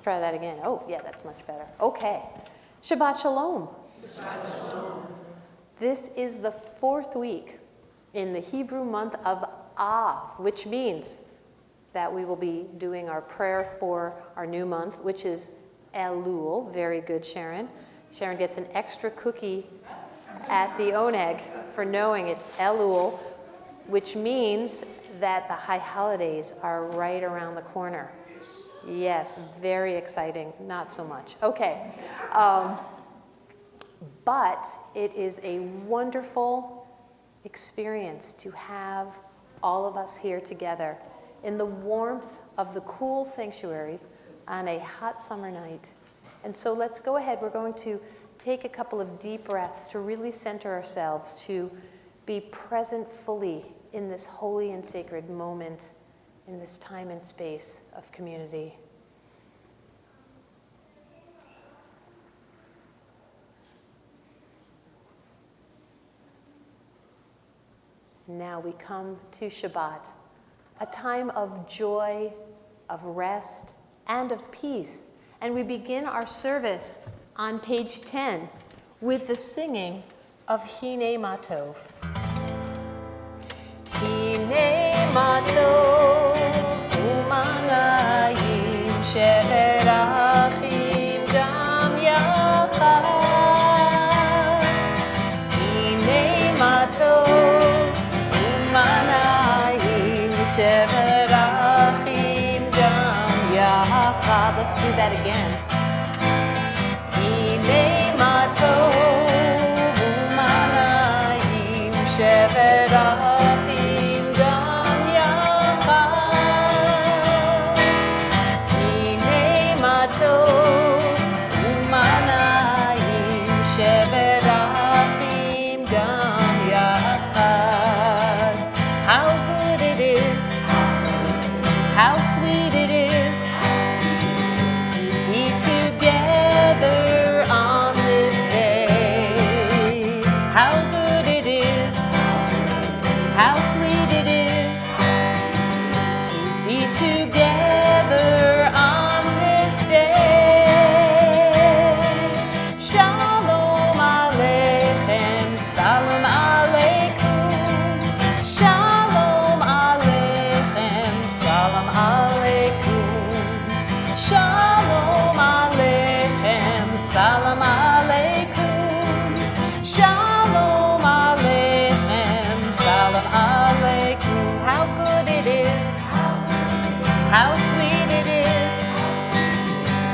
try that again. Oh, yeah, that's much better. Okay. Shabbat Shalom. Shabbat Shalom. This is the 4th week in the Hebrew month of Av, which means that we will be doing our prayer for our new month, which is Elul. Very good, Sharon. Sharon gets an extra cookie at the Oneg for knowing it's Elul, which means that the high holidays are right around the corner. Yes, very exciting. Not so much. Okay. But it is a wonderful experience to have all of us here together in the warmth of the cool sanctuary on a hot summer night. And so let's go ahead. We're going to take a couple of deep breaths to really center ourselves, to be present fully in this holy and sacred moment, in this time and space of community. Now we come to Shabbat, a time of joy, of rest, and of peace. And we begin our service on page 10 with the singing of Hine Ma Tov. Hine Ma Tov u'manayim she'erachim gam yachad. Hine Ma Tov u'manayim she'erachim gam yachad. Let's do that again. Hine Ma Tov u'manayim she'erachim gam yachad. Hine Ma Tov u'manayim she'erachim gam yachad. How good it is, how sweet it is to be together on this day. How good it is, how sweet it is to be together on this day. Shalom Aleichem, Salam Aleikum. Shalom Aleichem, Salam Aleikum. Shalom Aleichem, Salam Aleikum. Shalom Aleichem, Salam Aleikum. How good it is, how sweet it is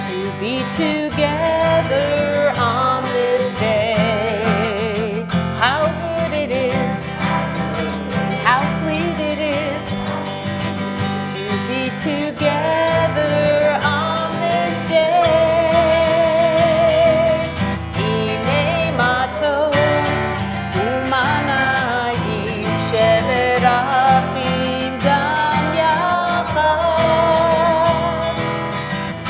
to be together on this day. How good it is, how sweet it is to be together on this day. Hine Ma Tov u'manayim she'erachim gam yachad.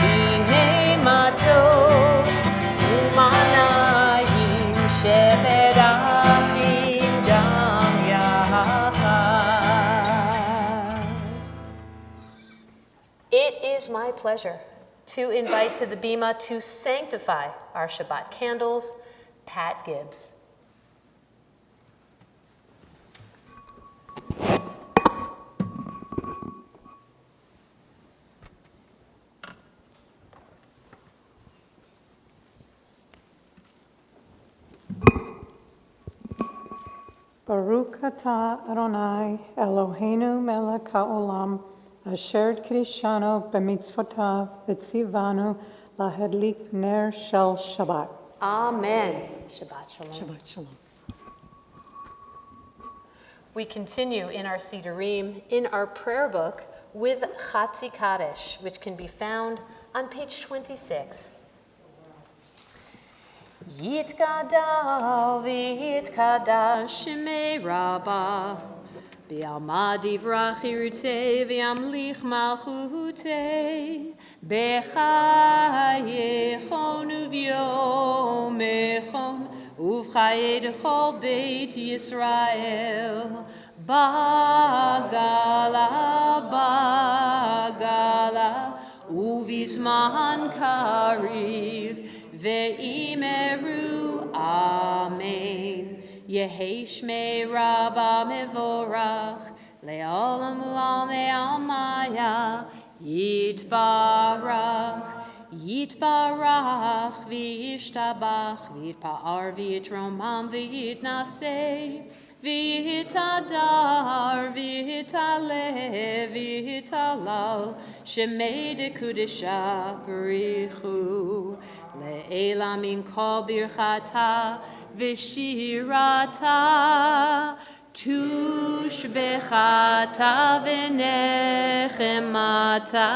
Hine Ma Tov u'manayim she'erachim gam yachad. It is my pleasure to invite to the bima to sanctify our Shabbat candles, Pat Gibbs. Baruch atah Adonai Eloheinu melech haolam asher kiddushanu b'mitzvotav v'tzivanu lahadlik ner shel Shabbat. Amen. Shabbat Shalom. Shabbat shalom. We continue in our Sidurim, in our prayer book, with Chatzi Kaddish, which can be found on page 26. Yitgadal v'yitkadash shemei Rabbah B'alma divrach irutei v'yamlich malchutei B'chayechon uv'yomechon uv'chayei dechol beit Yisrael Bagala, bagala, uvi bizman kariv, ve'imeru amen. Yehi shmei rabba mevorach, le'olam u'almei almaya, yitbarach, yitbarach, v'yishtabach, v'yitpa'ar, v'yitromam, v'yitnaseh, v'yitadar, v'yitaleh, v'yitalal, shemei dekudesha b'richu, le'ela min kol birchata, v'shirata, tushbechata v'nechemata,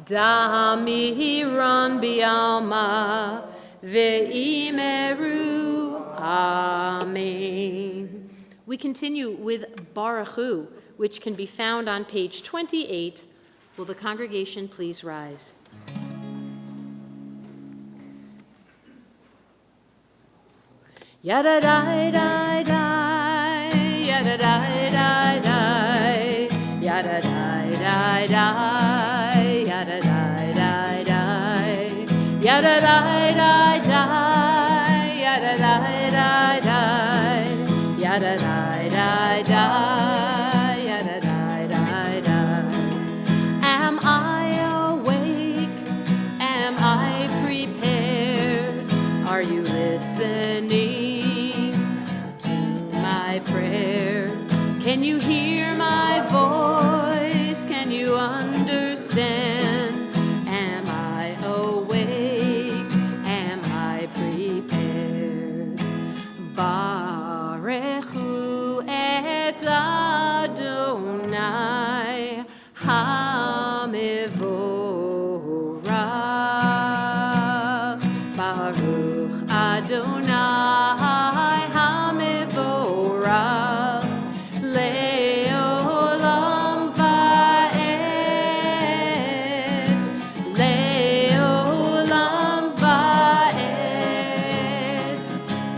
damiron bialma, ve'imeru, amen. We continue with Baruch Hu, which can be found on page 28. Will the congregation please rise? Yada dai dai dai, yada dai dai dai, yada dai dai dai, yada dai dai dai, yada dai dai dai, yada dai dai dai, yada dai dai dai, yada dai dai dai. Am I awake? Am I prepared? Are you listening to my prayer? Can you hear my voice? Can you understand? Am I awake? Am I prepared? Barechu et Adonai HaMevorach. Baruch Adonai HaMevorach. Le'olam va'ed. Le'olam va'ed.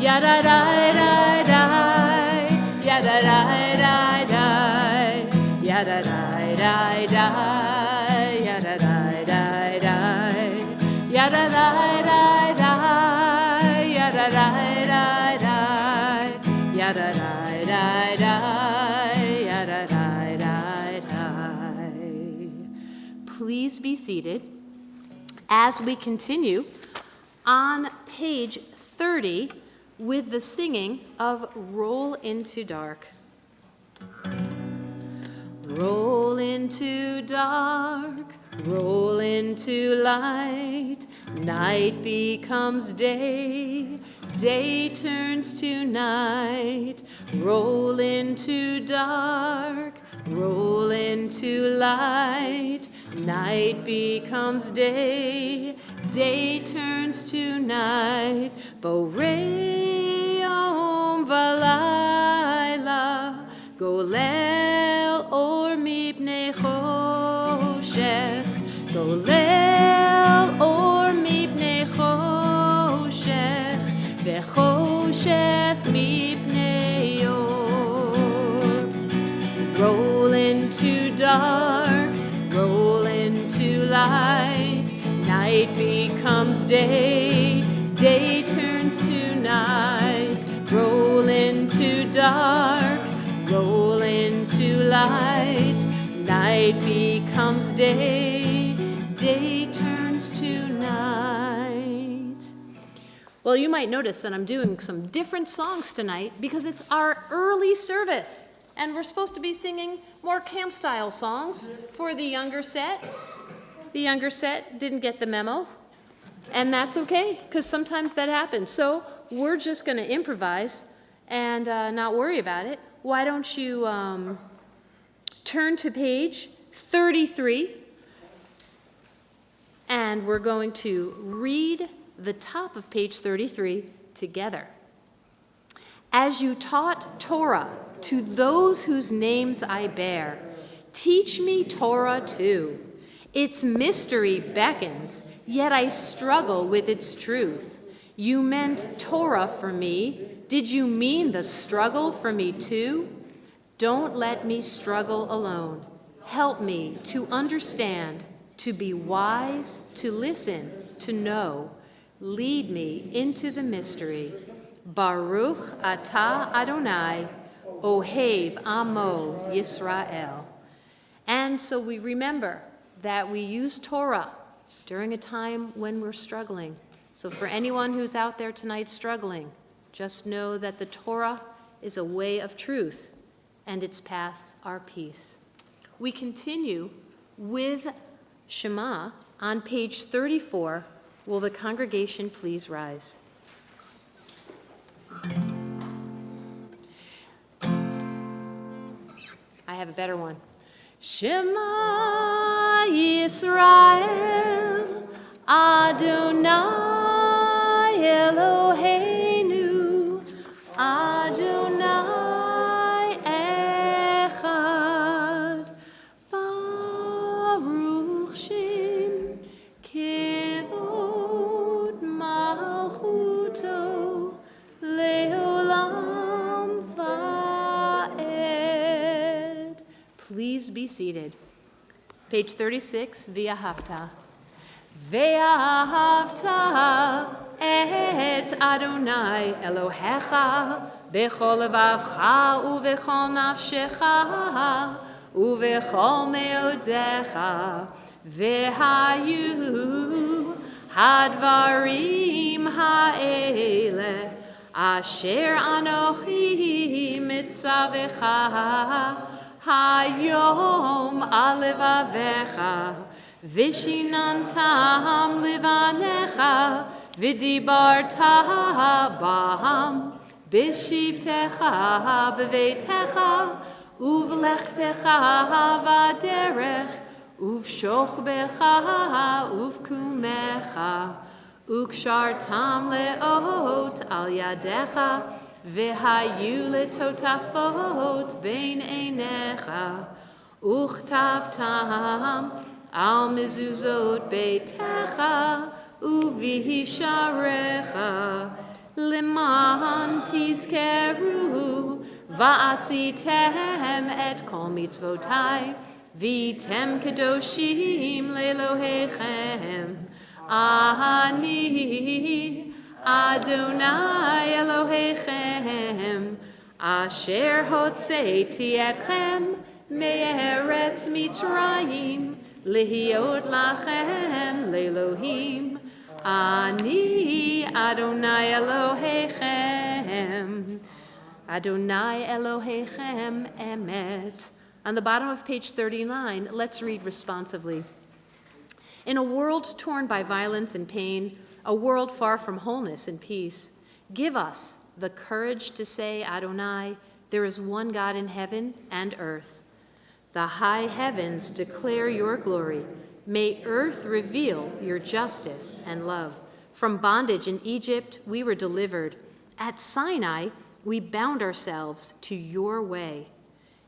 Yada dai dai dai. Yada dai dai dai. Yada dai dai dai. Yada dai dai dai. Yada dai dai dai. Yada dai dai dai. Yada dai dai dai. Yada dai dai dai. Please be seated as we continue on page 30 with the singing of Roll Into Dark. Roll into dark, roll into light, night becomes day, day turns to night. Roll into dark, roll into light, night becomes day, day turns to night. Boreom valayla, golel or mipnei choshech, golel or mipnei choshech, vechoshech mipnei or. Roll into dark, roll into light, night becomes day, day turns to night. Roll into dark, roll into light, night becomes day, day turns to night. Well, you might notice that I'm doing some different songs tonight because it's our early service, and we're supposed to be singing more camp-style songs for the younger set. The younger set didn't get the memo, and that's okay, because sometimes that happens. So we're just going to improvise and not worry about it. Why don't you turn to page 33, and we're going to read the top of page 33 together. As you taught Torah to those whose names I bear, teach me Torah too. Its mystery beckons, yet I struggle with its truth. You meant Torah for me. Did you mean the struggle for me too? Don't let me struggle alone. Help me to understand to be wise, to listen, to know. Lead me into the mystery. Baruch atah Adonai, Ohev Amo Yisrael. And so we remember that we use Torah during a time when we're struggling. So for anyone who's out there tonight struggling, just know that the Torah is a way of truth, and its paths are peace. We continue with Shema on page 34. Will the congregation please rise? I have a better one. Shema Yisrael, Adonai Eloheinu, Adonai Echad, Baruch Shem Kivod Malchuto Leolam Va'ed. Please be seated. Page 36, V'ahavta. Ve'ahavta et Adonai Elohecha bechol levavcha uvechol nafshecha uvechol meodecha ve'hayu hadvarim ha'ele asher anochi mitzavecha hayom alevavecha Vishinantam livanecha vidibarta baham bishivtecha bevetecha uvlechtecha vaderech uvshochbecha uvkumecha ukshartam leot al yadecha vihayu letotafot bein einecha uchtavtam Al mezuzot beitecha uvihisharecha leman tizkeru va'asitem et kol mitzvotai vitem kedoshim lelohechem ani Adonai Elohechem asher hotzeiti etchem me'eretz Mitzrayim Lehiot lachem lelohim, ani Adonai Elohechem, Adonai Elohechem emet. On the bottom of page 39, let's read responsively. In a world torn by violence and pain, a world far from wholeness and peace, give us the courage to say, Adonai, there is one God in heaven and earth. The high heavens declare your glory. May earth reveal your justice and love. From bondage in Egypt, we were delivered. At Sinai, we bound ourselves to your way.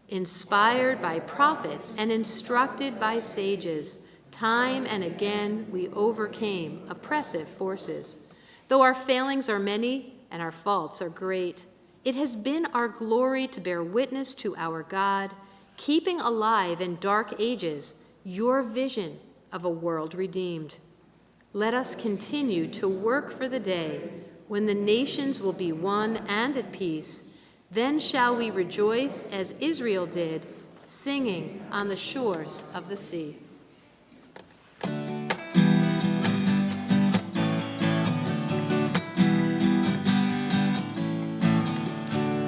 Inspired by prophets and instructed by sages, time and again we overcame oppressive forces. Though our failings are many and our faults are great, it has been our glory to bear witness to our God, keeping alive in dark ages your vision of a world redeemed. Let us continue to work for the day when the nations will be one and at peace. Then shall we rejoice as Israel did, singing on the shores of the sea.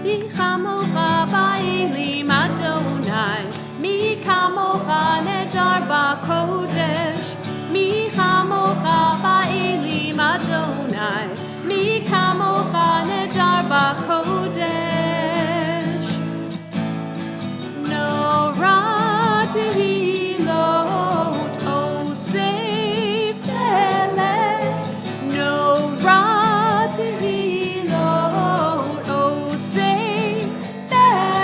Mi chamocha ba'elim Adonai, mi chamocha nedar ba'kodesh, mi chamocha ba'elim Adonai, mi chamocha nedar ba'kodesh. No ratihilot osef eleh, no ratihilot osef eleh.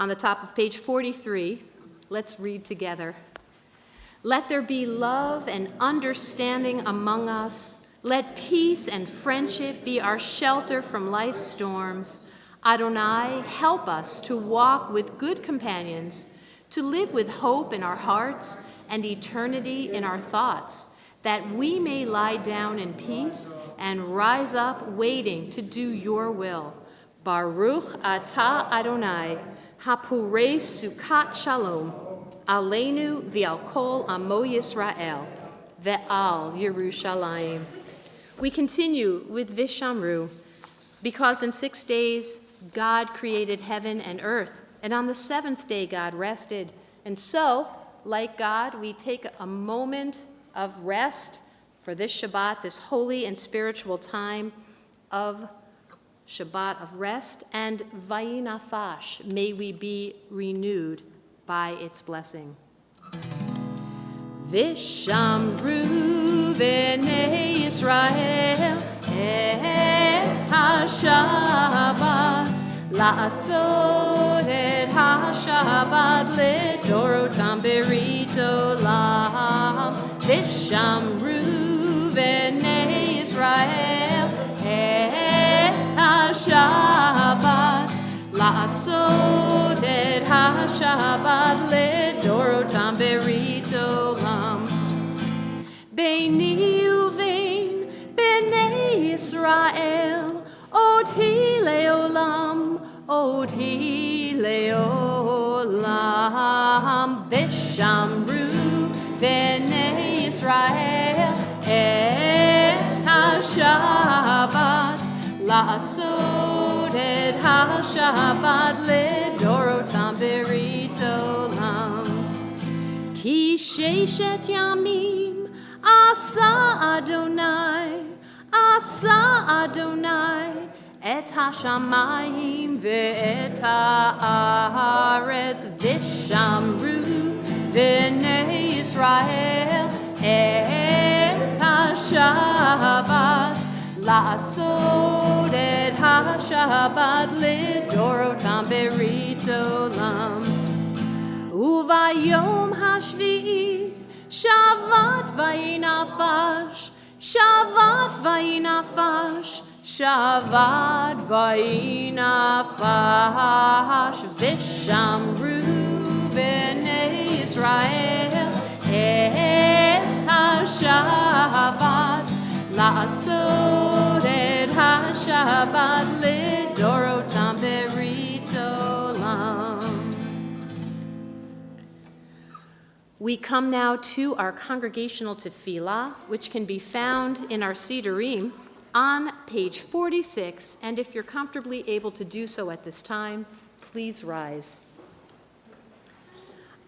on the top of page 43. Let's read together. Let there be love and understanding among us. Let peace and friendship be our shelter from life's storms. Adonai, help us to walk with good companions, to live with hope in our hearts and eternity in our thoughts, that we may lie down in peace and rise up waiting to do your will. Baruch atah Adonai, hapurei sukat shalom, aleinu v'al kol amo Yisrael, ve'al Yerushalayim. We continue with Vishamru, because in 6 days God created heaven and earth, and on the seventh day God rested. And so, like God, we take a moment of rest for this Shabbat, this holy and spiritual time of Shabbat of rest, and vayinafash, may we be renewed by its blessing. Vishamru v'nei Yisrael et ha-Shabbat, la'asot et ha-Shabbat ledorotam berit olam. Vishamru v'nei Yisrael et ha-Shabbat, la'asot et ha-Shabbat ledorotam berit olam. Beini uvein b'nei Yisrael, oti leolam, oti leolam. Vishamru v'nei Yisrael et ha-Shabbat, la'asot et ha-Shabbat ledorotam berit olam. Ki sheshet yamim asa Adonai et ha-shamayim ve'et ha'aretz. Vishamru v'nei Yisrael et ha-Shabbat, la'asot et ha-Shabbat ledorotam berit olam. Uvayom hashvi'i Shabbat vayinafash, Shabbat vayinafash, Shabbat vayinafash. Vishamru v'nei Yisrael et ha-Shabbat, la'asot et ha-Shabbat ledorotam berit olam. We come now to our congregational tefillah, which can be found in our Sidurim on page 46, and if you're comfortably able to do so at this time, please rise.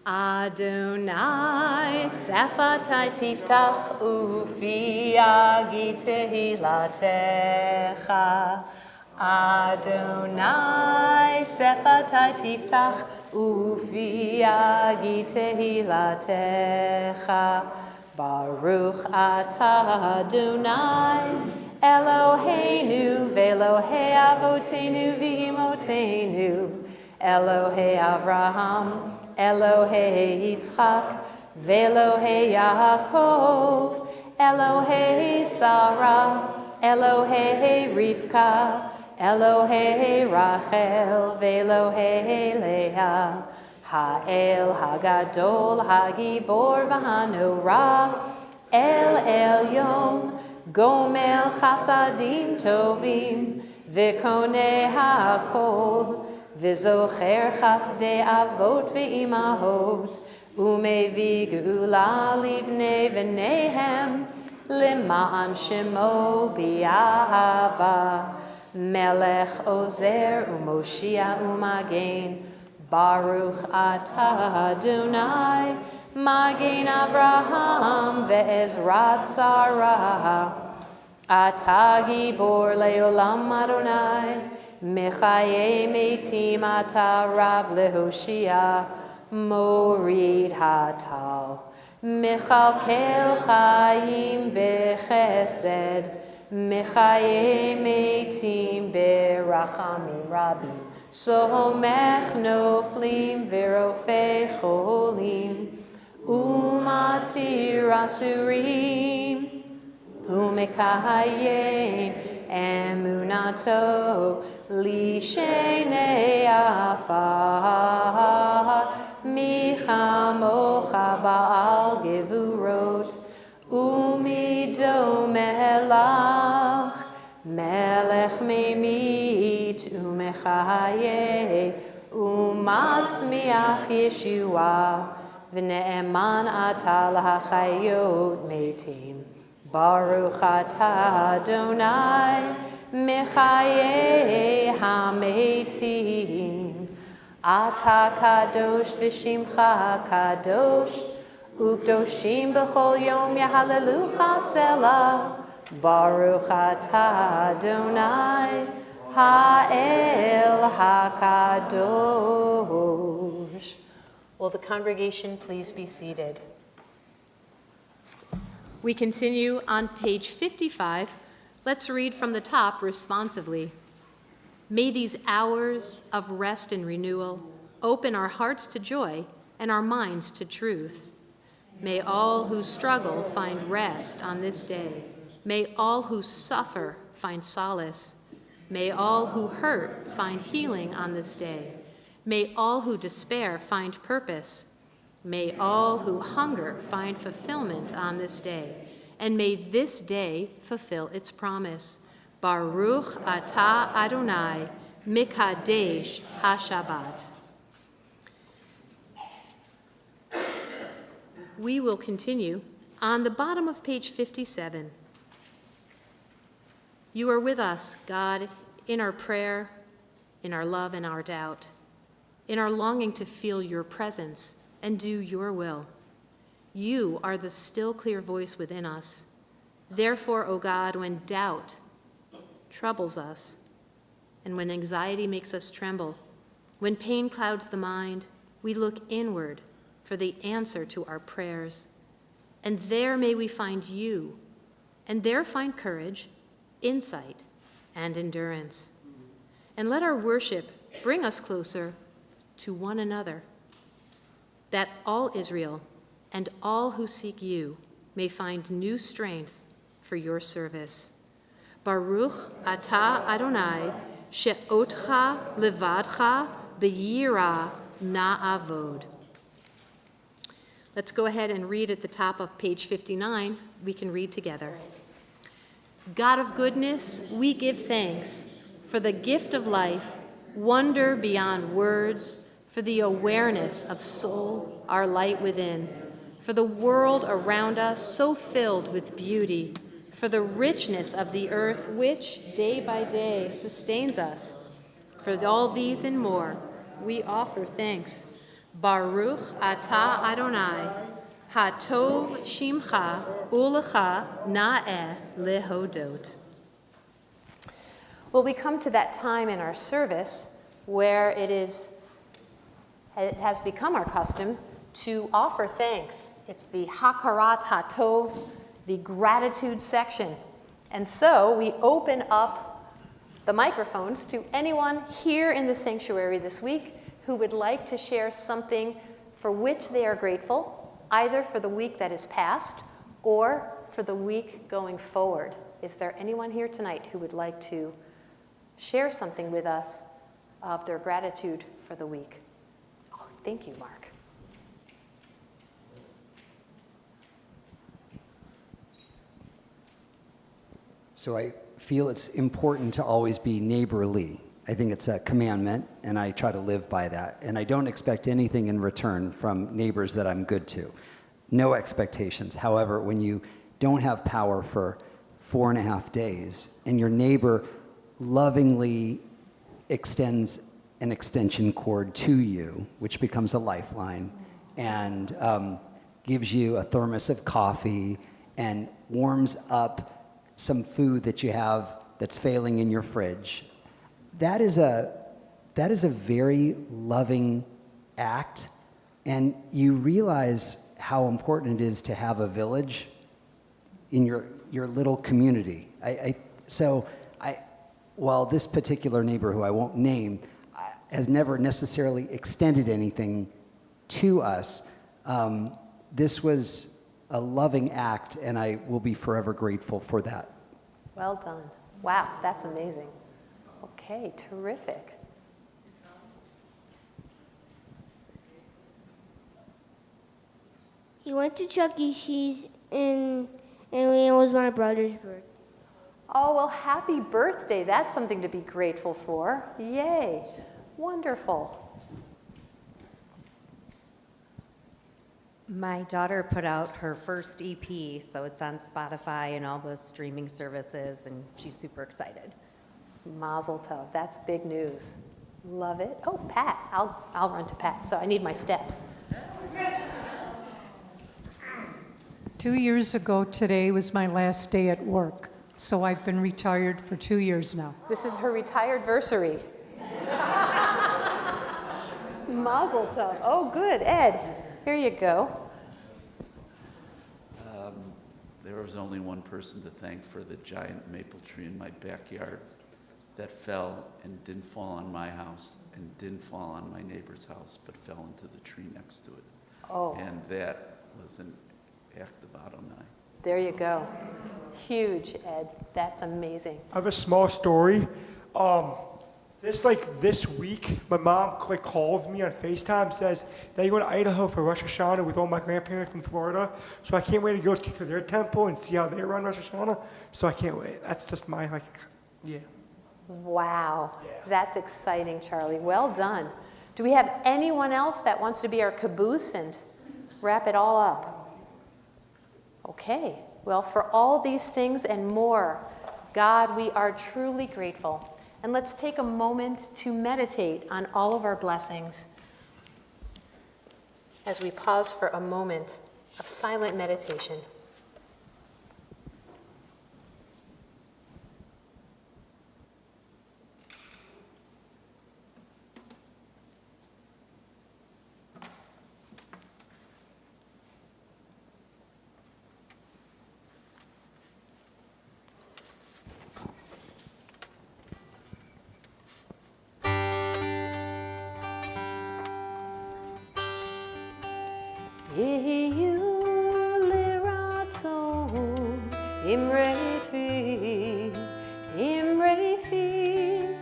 Adonai sefatai tiftach ufi agi tehilatecha. Adonai sefatai tiftach ufi agi tehilatecha. Baruch atah Adonai Eloheinu ve'Elohei avotenu v'imotenu, Elohei Avraham, Elohei Yitzchak, ve'Elohei Yaakov, Elohei Sarah, Elohei Rivka, Elohei Rachel, ve'Elohei Leah, Ha'el Hagadol Hagibor v'Hanorah, El Elyon, Gomel Chasadim Tovim, V'Koneh HaKol, V'Zocher Chasdei Avot V'Imahot, Umevi Geula Livnei V'Nehem, L'Ma'an Shemo B'Yahava, Melech Ozer U'Moshia U'Magen, Baruch atah Adonai, Magen Avraham ve'Ezrat Sarah. Atah Gibor le'olam Adonai, Mechaye metim atah Rav lehoshia, Morid hatal, Mechalkel chayim bechesed, Mechaye Meitim Berachamim Rabim, Somech Noflim Verofei Cholim, Umatir Asurim, Umekayem Emunato Lishenei Afar Michamocha Baal Gevurot Umido Melach Melech Memit Umechaye Umatzmiach Yeshua V'ne'eman Ata L'Hachayot Meitim Baruch atah Adonai Mechaye HaMeitim Ata Kadosh V'Shimcha Kadosh Ukdoshim B'chol Yom Yahalelucha Selah Baruch atah Adonai Ha'el HaKadosh. Will the congregation please be seated? We continue on page 55. Let's read from the top responsively. May these hours of rest and renewal open our hearts to joy and our minds to truth. May all who struggle find rest on this day. May all who suffer find solace. May all who hurt find healing on this day. May all who despair find purpose. May all who hunger find fulfillment on this day, and may this day fulfill its promise. Baruch atah Adonai, Mikadesh HaShabbat. We will continue on the bottom of page 57. You are with us, God, in our prayer, in our love and our doubt, in our longing to feel your presence and do your will. You are the still clear voice within us. Therefore, O God, when doubt troubles us, and when anxiety makes us tremble, when pain clouds the mind, we look inward for the answer to our prayers. And there may we find you, and there find courage, insight, and endurance. And let our worship bring us closer to one another, that all Israel and all who seek you may find new strength for your service. Baruch atah Adonai, she'otcha levadcha b'yira na'avod. Let's go ahead and read at the top of page 59. We can read together. God of goodness, we give thanks for the gift of life, wonder beyond words, for the awareness of soul, our light within, for the world around us so filled with beauty, for the richness of the earth which, day by day, sustains us. For all these and more, we offer thanks. Baruch atah Adonai, hatov shimcha ulecha na'eh lehodot. Well, we come to that time in our service where it has become our custom to offer thanks. It's the Hakarat HaTov, the gratitude section. And so we open up the microphones to anyone here in the sanctuary this week who would like to share something for which they are grateful, either for the week that is past or for the week going forward. Is there anyone here tonight who would like to share something with us of their gratitude for the week? Oh, thank you, Mark. So I feel it's important to always be neighborly. I think it's a commandment, and I try to live by that. And I don't expect anything in return from neighbors that I'm good to. No expectations. However, when you don't have power for 4.5 days, and your neighbor lovingly extends an extension cord to you, which becomes a lifeline, and gives you a thermos of coffee and warms up some food that you have that's failing in your fridge, that is a very loving act, and you realize how important it is to have a village in your your little community. While this particular neighbor, who I won't name, has never necessarily extended anything to us, this was a loving act, and I will be forever grateful for that. Well done. Wow, that's amazing. Okay, terrific. He went to Chuck E. Cheese and it was my brother's birthday. Oh, well, happy birthday. That's something to be grateful for. Yay. Wonderful. My daughter put out her first EP, so it's on Spotify and all those streaming services, and she's super excited. Mazel tov. That's big news. Love it. Oh, Pat. I'll run to Pat. So I need my steps. 2 years ago today was my last day at work, so I've been retired for 2 years now. This is her retired-versary. Mazel tov. Oh, good. Ed, here you go. There was only one person to thank for the giant maple tree in my backyard that fell and didn't fall on my house and didn't fall on my neighbor's house, but fell into the tree next to it. Oh. And that was an act of Adonai. There you go. Huge, Ed. That's amazing. I have a small story. This week, my mom calls me on FaceTime, says that you're going to Idaho for Rosh Hashanah with all my grandparents from Florida. So I can't wait to go to their temple and see how they run Rosh Hashanah. So I can't wait. That's just my, yeah. Wow. Yeah. That's exciting, Charlie. Well done. Do we have anyone else that wants to be our caboose and wrap it all up? Okay. Well, for all these things and more, God, we are truly grateful. And let's take a moment to meditate on all of our blessings as we pause for a moment of silent meditation. Imrefi,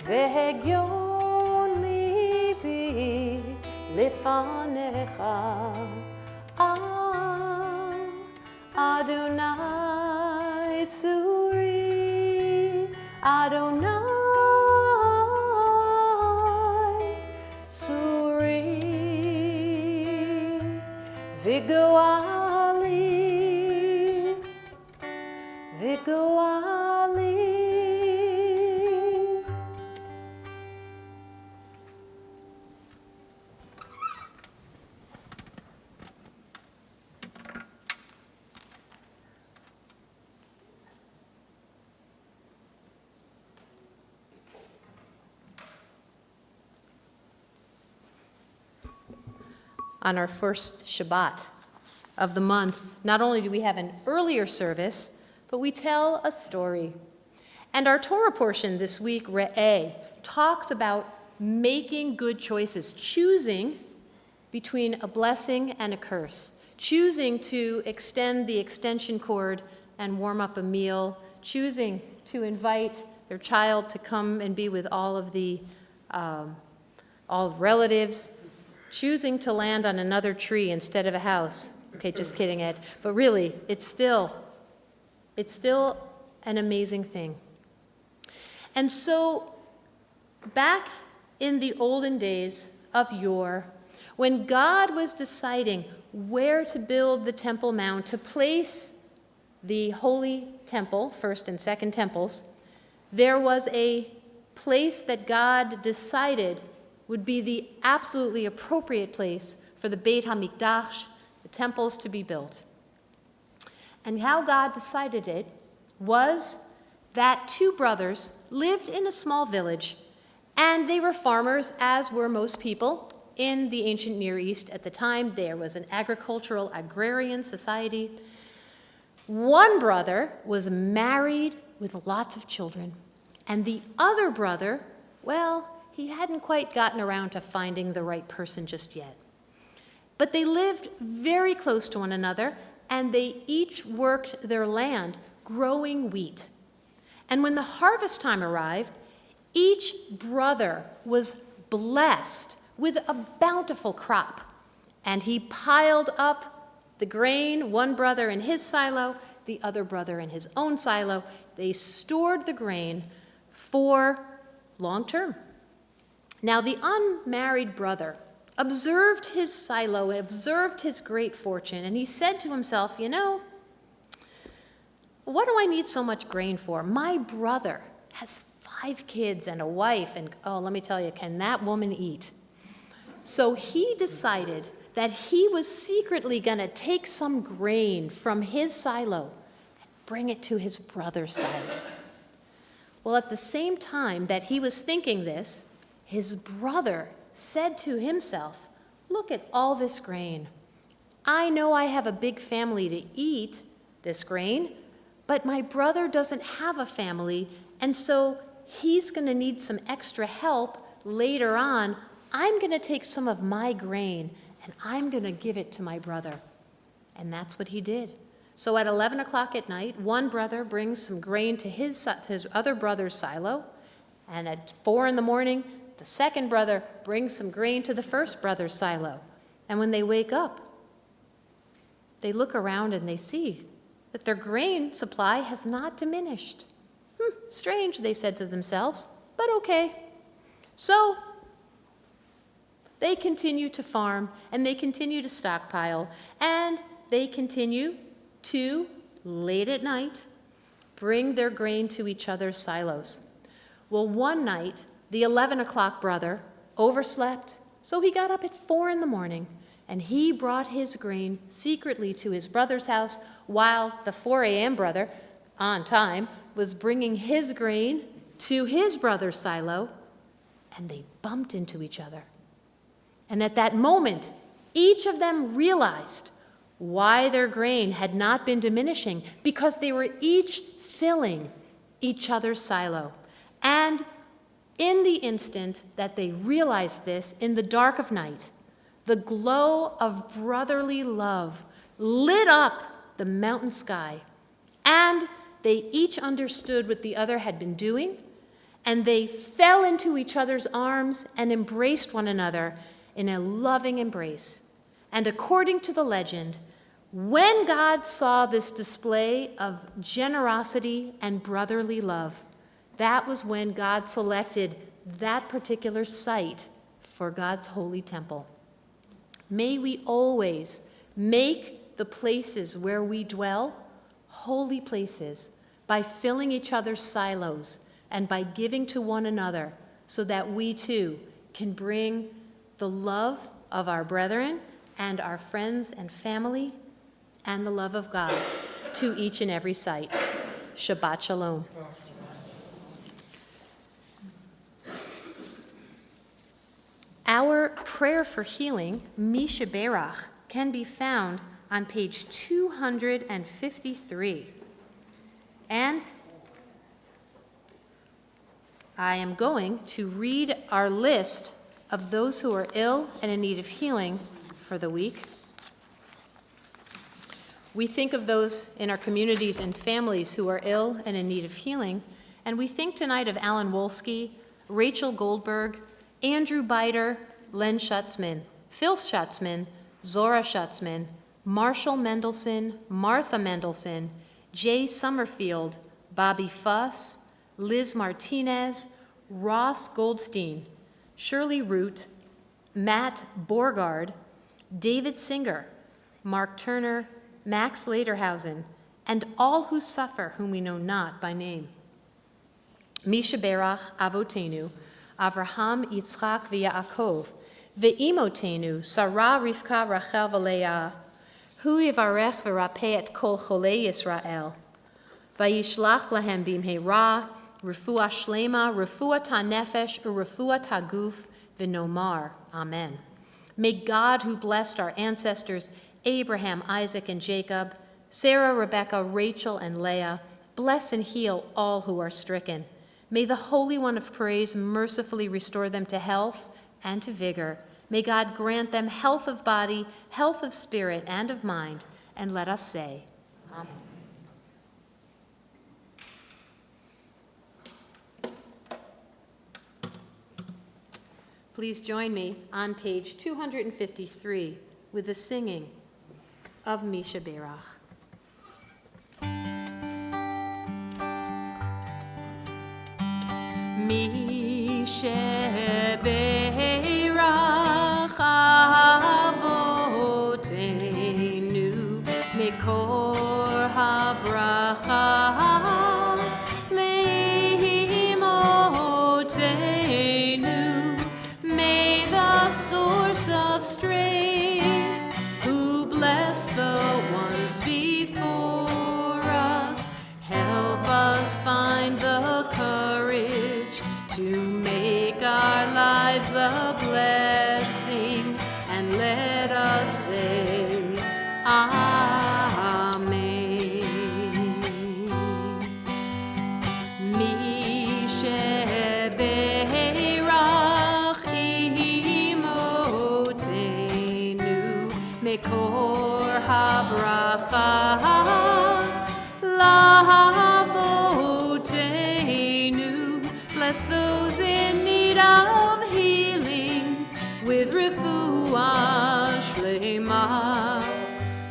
vehegion libi lefanecha, Adonai tzuri, Adonai tzuri, vigoali, vigoali. On our first Shabbat of the month, not only do we have an earlier service, but we tell a story. And our Torah portion this week, Re'eh, talks about making good choices, choosing between a blessing and a curse, choosing to extend the extension cord and warm up a meal, choosing to invite their child to come and be with all of the relatives, choosing to land on another tree instead of a house. Okay, just kidding, Ed. But really, it's still an amazing thing. And so, back in the olden days of yore, when God was deciding where to build the Temple Mount, to place the Holy Temple, first and second temples, there was a place that God decided would be the absolutely appropriate place for the Beit HaMikdash, the temples, to be built. And how God decided it was that two brothers lived in a small village, and they were farmers, as were most people in the ancient Near East at the time. There was an agricultural, agrarian society One brother was married with lots of children, and the other brother, well, he hadn't quite gotten around to finding the right person just yet. But they lived very close to one another, and they each worked their land growing wheat. And when the harvest time arrived, each brother was blessed with a bountiful crop. And he piled up the grain, one brother in his silo, the other brother in his own silo. They stored the grain for long term. Now the unmarried brother observed his silo, observed his great fortune, and he said to himself, you know, what do I need so much grain for? My brother has 5 kids and a wife, and oh, let me tell you, can that woman eat? So he decided that he was secretly going to take some grain from his silo and bring it to his brother's silo. Well, at the same time that he was thinking this, his brother said to himself, look at all this grain. I know I have a big family to eat this grain, but my brother doesn't have a family, and so he's going to need some extra help later on. I'm going to take some of my grain, and I'm going to give it to my brother. And that's what he did. So at 11 o'clock at night, one brother brings some grain to his other brother's silo, and at 4 in the morning, the second brother brings some grain to the first brother's silo. And when they wake up, they look around and they see that their grain supply has not diminished. Strange, they said to themselves, but okay. So they continue to farm, and they continue to stockpile, and they continue to, late at night, bring their grain to each other's silos. Well, one night, the 11 o'clock brother overslept, so he got up at 4 in the morning, and he brought his grain secretly to his brother's house, while the 4 a.m. brother, on time, was bringing his grain to his brother's silo, and they bumped into each other. And at that moment, each of them realized why their grain had not been diminishing, because they were each filling each other's silo. And in the instant that they realized this, in the dark of night, the glow of brotherly love lit up the mountain sky, and they each understood what the other had been doing, and they fell into each other's arms and embraced one another in a loving embrace. And according to the legend, when God saw this display of generosity and brotherly love, that was when God selected that particular site for God's holy temple. May we always make the places where we dwell holy places by filling each other's silos and by giving to one another, so that we too can bring the love of our brethren and our friends and family and the love of God to each and every site. Shabbat Shalom. Our prayer for healing, Misha Berach, can be found on page 253. And I am going to read our list of those who are ill and in need of healing for the week. We think of those in our communities and families who are ill and in need of healing, and we think tonight of Alan Wolski, Rachel Goldberg, Andrew Biter, Len Schutzman, Phil Schutzman, Zora Schutzman, Marshall Mendelson, Martha Mendelson, Jay Summerfield, Bobby Fuss, Liz Martinez, Ross Goldstein, Shirley Root, Matt Borgard, David Singer, Mark Turner, Max Lederhausen, and all who suffer whom we know not by name. Misha Berach Avotenu, Avraham, Yitzchak, v'Yaakov, ve'imotenu, Sarah, Rivka, Rachel, v'Leah, hu yivarech v'rapeh et kol cholei Yisrael, v'yishlach lahem bimheira, refuah shlema, refuah tanefesh, u'refuah taguf, v'nomar. Amen. May God, who blessed our ancestors, Abraham, Isaac, and Jacob, Sarah, Rebecca, Rachel, and Leah. Bless and heal all who are stricken. May the Holy One of Praise mercifully restore them to health and to vigor. May God grant them health of body, health of spirit, and of mind. And let us say, Amen. Please join me on page 253 with the singing of Misha Berach. Misha Berach Avotenu Mikor HaBracha Source of strength, who bless the ones before us, help us find the courage to make our lives a blessing, and let us say, Amen. Mekor habracha lahavotenu. Bless those in need of healing with refuah shlema,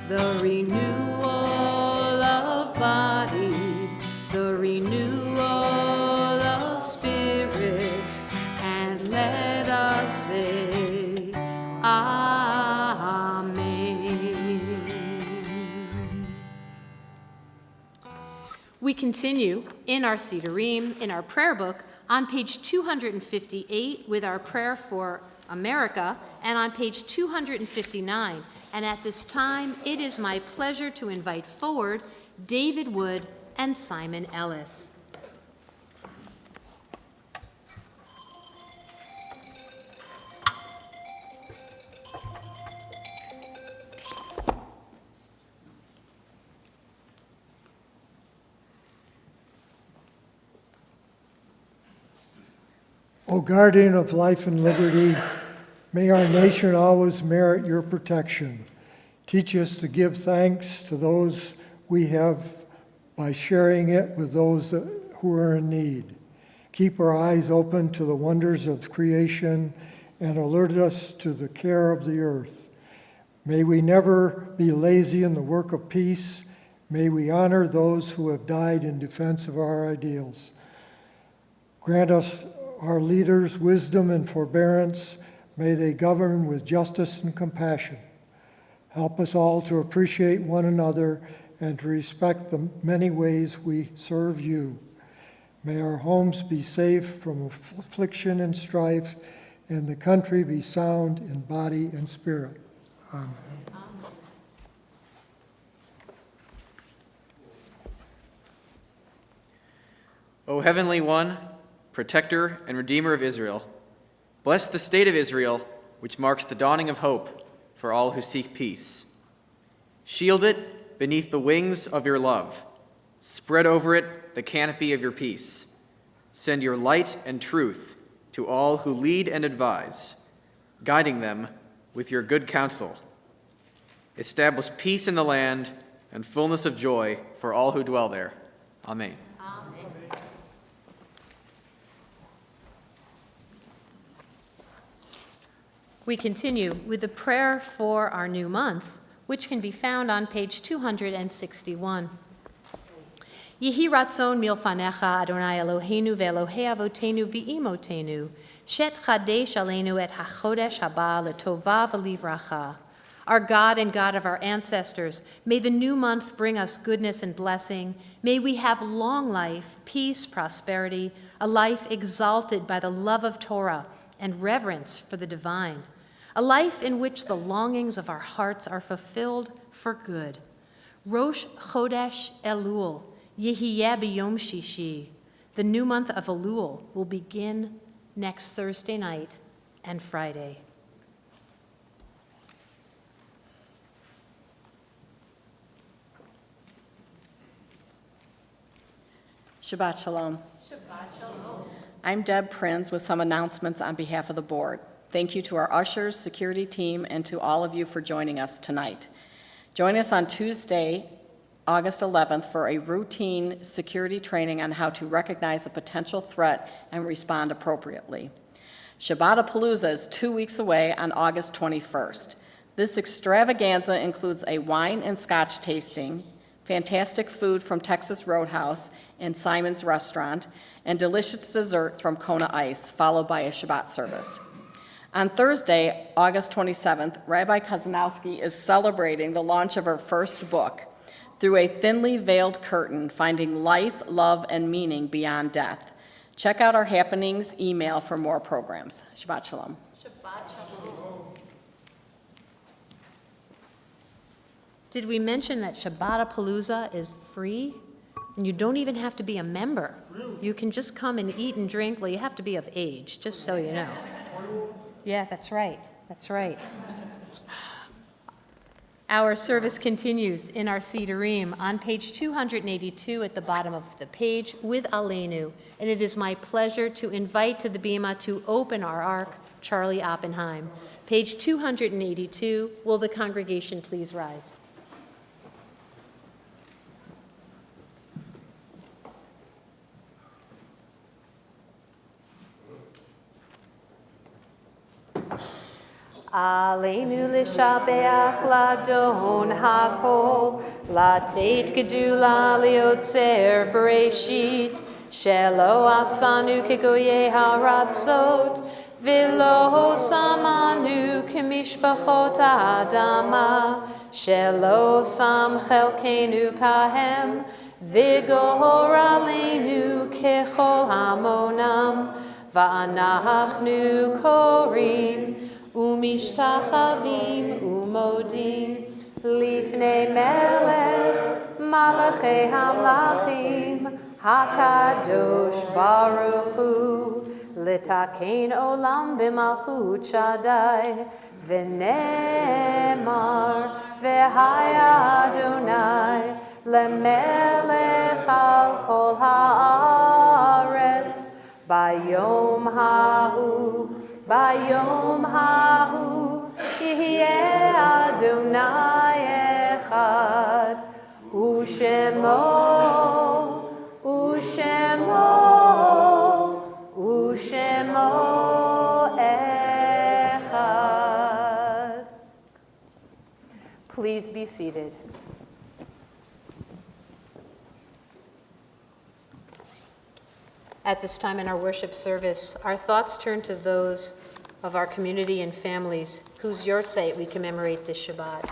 the renewal of body, the renewal of spirit, and let us say, Amen. We continue in our Sidurim, in our prayer book, on page 258 with our prayer for America, and on page 259. And at this time, it is my pleasure to invite forward David Wood and Simon Ellis. O guardian of life and liberty, may our nation always merit your protection. Teach us to give thanks to those we have by sharing it with those who are in need. Keep our eyes open to the wonders of creation and alert us to the care of the earth. May we never be lazy in the work of peace. May we honor those who have died in defense of our ideals. Grant us, our leaders, wisdom and forbearance. May they govern with justice and compassion. Help us all to appreciate one another and to respect the many ways we serve you. May our homes be safe from affliction and strife, and the country be sound in body and spirit. Amen. O Heavenly One, Protector and Redeemer of Israel, bless the state of Israel, which marks the dawning of hope for all who seek peace. Shield it beneath the wings of your love. Spread over it the canopy of your peace. Send your light and truth to all who lead and advise, guiding them with your good counsel. Establish peace in the land and fullness of joy for all who dwell there. Amen. We continue with the prayer for our new month, which can be found on page 261. Yehi ratzon milfanecha Adonai Eloheinu ve'Elohei avotenu v'imotenu, shet chadesh aleinu et hachodesh haba letova v'livracha. Our God and God of our ancestors, may the new month bring us goodness and blessing. May we have long life, peace, prosperity, a life exalted by the love of Torah and reverence for the divine. A life in which the longings of our hearts are fulfilled for good. Rosh Chodesh Elul, Yehiyeh b'yom shishi. The new month of Elul will begin next Thursday night and Friday. Shabbat Shalom. I'm Deb Prinz with some announcements on behalf of the board. Thank you to our ushers, security team, and to all of you for joining us tonight. Join us on Tuesday, August 11th for a routine security training on how to recognize a potential threat and respond appropriately. Shabbatapalooza is 2 weeks away on August 21st. This extravaganza includes a wine and scotch tasting, fantastic food from Texas Roadhouse and Simon's Restaurant, and delicious dessert from Kona Ice, followed by a Shabbat service. On Thursday, August 27th, Rabbi Kozanowski is celebrating the launch of her first book, Through a Thinly Veiled Curtain, Finding Life, Love, and Meaning Beyond Death. Check out our happenings email for more programs. Shabbat Shalom. Shabbat Shalom. Did we mention that Shabbatapalooza is free? And you don't even have to be a member. You can just come and eat and drink. Well, you have to be of age, just so you know. Yeah, that's right. That's right. Our service continues in our Sidurim on page 282 at the bottom of the page with Aleinu. And it is my pleasure to invite to the Bima to open our ark, Charlie Oppenheim. Page 282. Will the congregation please rise? Aleinu l'shabeach ladon hakol, latet gedula liotzer bereshit, shelo asanu kegoye haratzot, v'lo samanu kemishpachot ha'adama, shelo sam chelkenu kahem, v'gohor aleinu kechol hamonam, va'anachnu korim, Umishtachavim umodim lifnei melech malachei hamlachim hakadosh baruch hu litakein olam b'malchut Shaddai v'nemar v'haya Adonai lemelech al kol haaretz bayom hahu Bayom hahu yihye Adonai echad ushemo echad. Please be seated. At this time in our worship service, our thoughts turn to those of our community and families whose yortzeit we commemorate this Shabbat.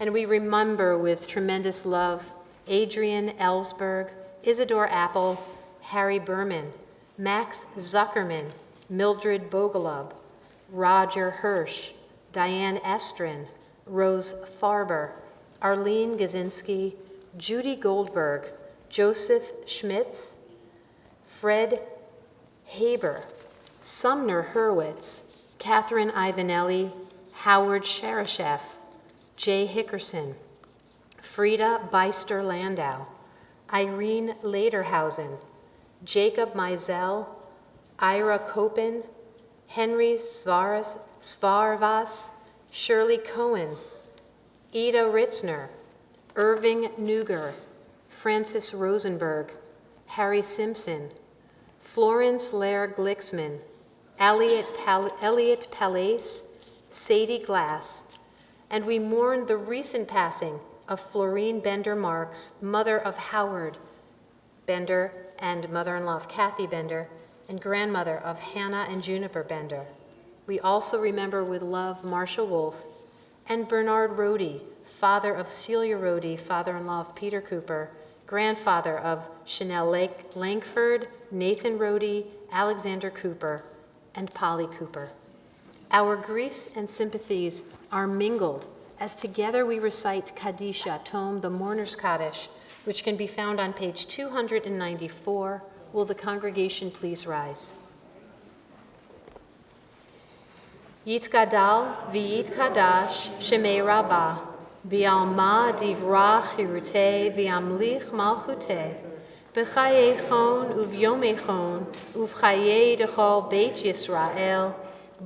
And we remember with tremendous love Adrian Ellsberg, Isidore Apple, Harry Berman, Max Zuckerman, Mildred Bogalub, Roger Hirsch, Diane Estrin, Rose Farber, Arlene Gazinski, Judy Goldberg, Joseph Schmitz, Fred Haber, Sumner Hurwitz, Catherine Ivanelli, Howard Sharasheff, Jay Hickerson, Frida Beister Landau, Irene Lederhausen, Jacob Mizell, Ira Kopin, Henry Svarvas, Shirley Cohen, Ida Ritzner, Irving Nuger, Francis Rosenberg, Harry Simpson, Florence Lair Glixman, Elliot Palais, Sadie Glass, and we mourn the recent passing of Florine Bender Marks, mother of Howard Bender and mother-in-law of Kathy Bender, and grandmother of Hannah and Juniper Bender. We also remember with love Marcia Wolf and Bernard Rohde, father of Celia Rohde, father-in-law of Peter Cooper, grandfather of Chanel Langford, Nathan Rohde, Alexander Cooper, and Polly Cooper. Our griefs and sympathies are mingled as together we recite Kadisha, tome The Mourner's Kaddish, which can be found on page 294. Will the congregation please rise? Yitgadal v'yitkadash shemei rabbah, bi'alma divrach hirutei v'yamlich malchutei, B'chayei uvyomei uvchayei dechol Beit Yisrael,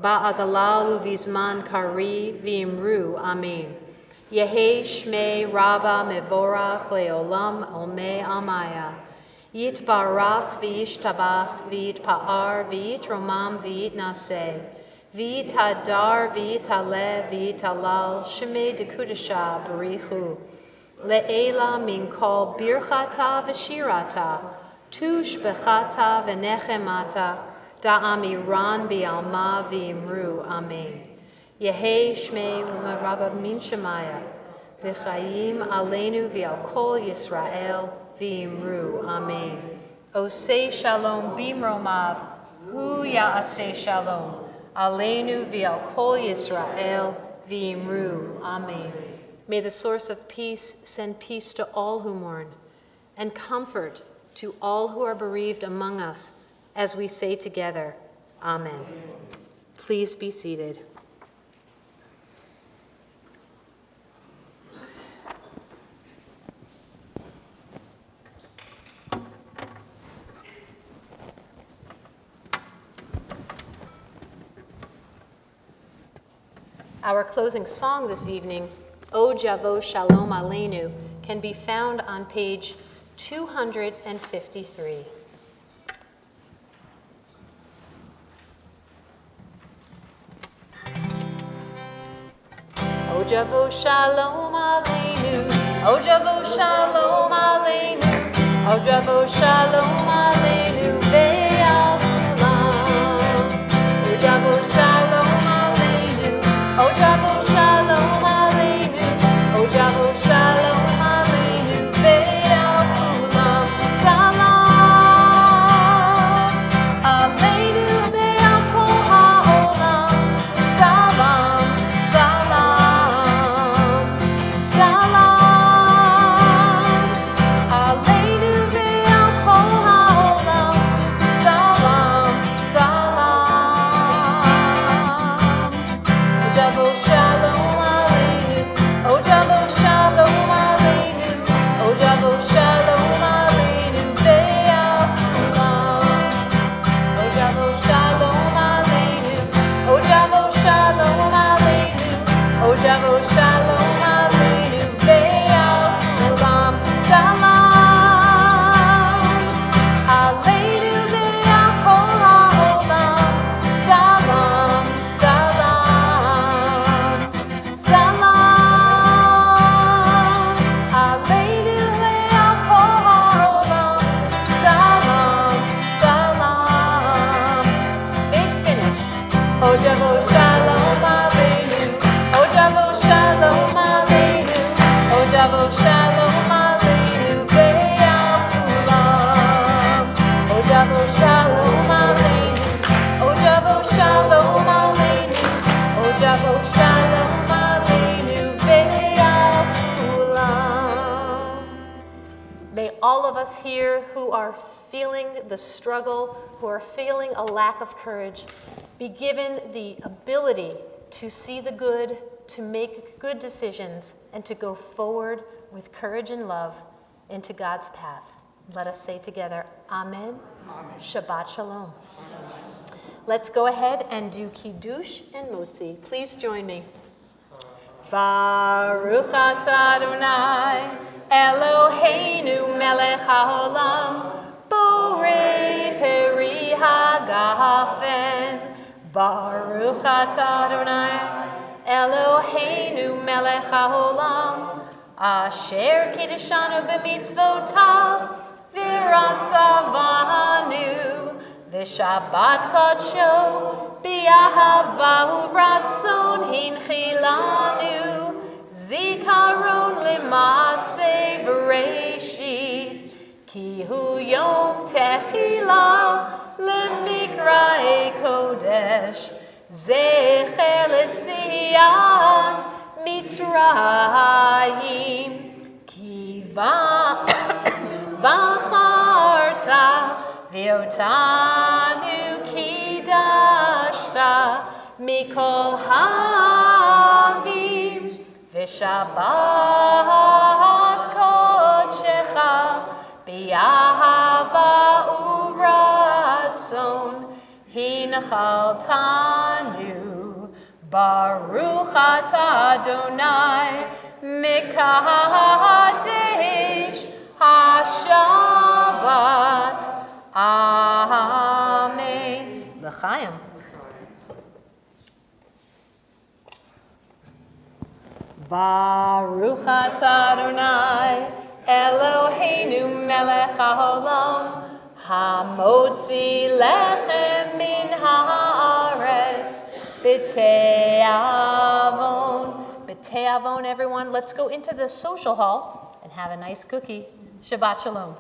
ba'agalal uvizman kari v'imru, Amen. Yehi shmei Rabba mevorach leolam olmei amaya. Yitbarach v'yishtabach v'yitpa'ar v'yitromam v'yitnaseh. V'yitadar v'yitaleh v'yitalal shmei dekudesha barichu. Le'ela min kol birchata v'shirata, tushbechata v'nechemata, da'amiran bi'alma v'imru, Amen. Yehi shmei Rabba min shemaya, v'chayim aleinu v'al kol Yisrael v'imru, Amen. Osei shalom bimromav, hu ya'aseh shalom, aleinu v'al kol Yisrael v'imru, Amen. May the source of peace send peace to all who mourn, and comfort to all who are bereaved among us, as we say together, Amen. Please be seated. Our closing song this evening, O Javo Shalom Aleinu, can be found on page 253. O Javo Shalom Aleinu, O Javo Shalom Aleinu, O Javo Shalom Aleinu, Ve'al Kulam. O Javo Shalom Aleinu, O Javo Shalom Aleinu, O Javo Shalom Aleinu, Ve'al Kulam. Salam Aleinu Ve'al Kol Ha'olam. Salam, salam, salam Aleinu Ve'al Kol Ha'olam. Salam, salam. O Javo Shalom Aleinu, O Javo Shalom Aleinu, O Javo Shalom Aleinu, Ve'al Kulam. O Javo Shalom Aleinu, O Javo Shalom Aleinu, O Javo Shalom Aleinu, Ve'al Kulam. Salam Aleinu Ve'al Kol Ha'olam. Salam, salam, salam Aleinu Ve'al Kol Ha'olam. Salam, salam. Big finish. O Javo Shalom Aleinu, O Javo Shalom Aleinu, O Javo Shalom Aleinu, Ve'al Kulam. O Javo Shalom Aleinu, O Javo Shalom Aleinu, O Javo Shalom Aleinu, Ve'al Kulam. May all of us here who are feeling the struggle, who are feeling a lack of courage, be given the ability to see the good, to make good decisions, and to go forward with courage and love into God's path. Let us say together, Amen. Amen. Shabbat Shalom. Let's go ahead and do Kiddush and Motzi. Please join me. Baruch atah Adonai, Eloheinu melech haolam, borei peri hagafen. Baruch atah Adonai, Eloheinu melech haolam, asher kiddushanu b'mitzvotav, v'ratzavanu, v'shabbat kadsho, b'ahava uvratzon hinchilanu, zikaron l'maaseh v'reishit, ki hu yom techila l'mikra'e kodesh, zecher l'tziat Mitzrayim, ki v'acharta v'otanu kidashta mikol ha'amim, v'shabbat kodshecha Bi'ahava uratzon hinchaltanu. Baruch atah Adonai mikadesh haShabbat. Amen. L'chaim. Baruch atah Adonai Eloheinu melech haolam hamotzi lechem min haaretz b'te'avon. B'te'avon, everyone. Let's go into the social hall and have a nice cookie. Shabbat shalom.